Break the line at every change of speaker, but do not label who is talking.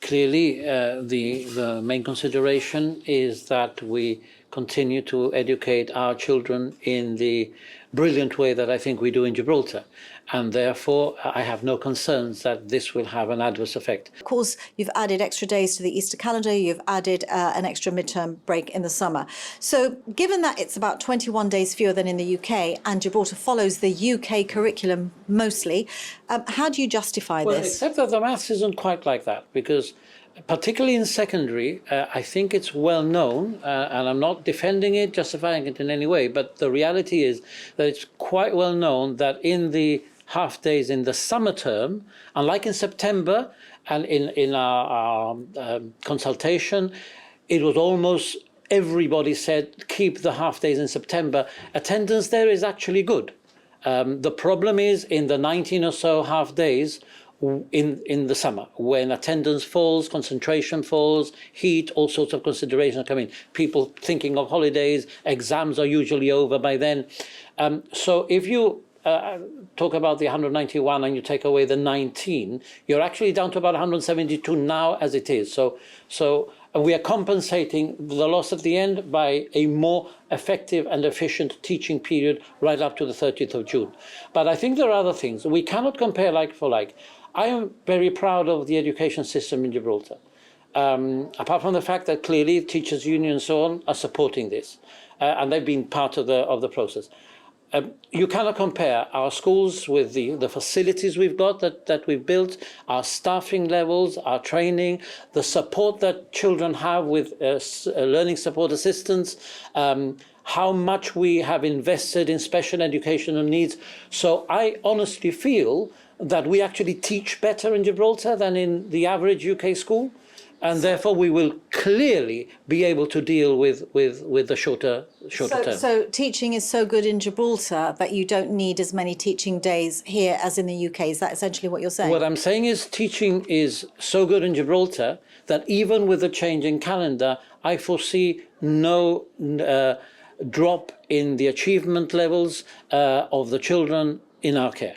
Clearly, the main consideration is that we continue to educate our children in the brilliant way that I think we do in Gibraltar. And therefore, I have no concerns that this will have an adverse effect.
Of course, you've added extra days to the Easter calendar, you've added an extra midterm break in the summer. So given that it's about 21 days fewer than in the UK, and Gibraltar follows the UK curriculum mostly, how do you justify
well,
this?
Except that the maths isn't quite like that, because particularly in secondary, I think it's well known, and I'm not defending it, justifying it in any way, but the reality is that it's quite well known that in the half days in the summer term, unlike in September and in our consultation, it was almost everybody said keep the half days in September. Attendance there is actually good. The problem is in the 19 or so half days in the summer, when attendance falls, concentration falls, heat, all sorts of considerations come in. People thinking of holidays, exams are usually over by then. So if you talk about the 191 and you take away the 19, you're actually down to about 172 now as it is. So we are compensating the loss at the end by a more effective and efficient teaching period right up to the 30th of June. But I think there are other things. We cannot compare like for like. I am very proud of the education system in Gibraltar. Apart from the fact that clearly teachers' unions and so on are supporting this, and they've been part of the process. You cannot compare our schools with the facilities we've got that we've built, our staffing levels, our training, the support that children have with learning support assistants, how much we have invested in special educational needs. So I honestly feel that we actually teach better in Gibraltar than in the average UK school. And therefore, we will clearly be able to deal with the shorter term.
So teaching is so good in Gibraltar that you don't need as many teaching days here as in the UK. Is that essentially what you're saying?
What I'm saying is teaching is so good in Gibraltar that even with the change in calendar, I foresee no drop in the achievement levels of the children in our care.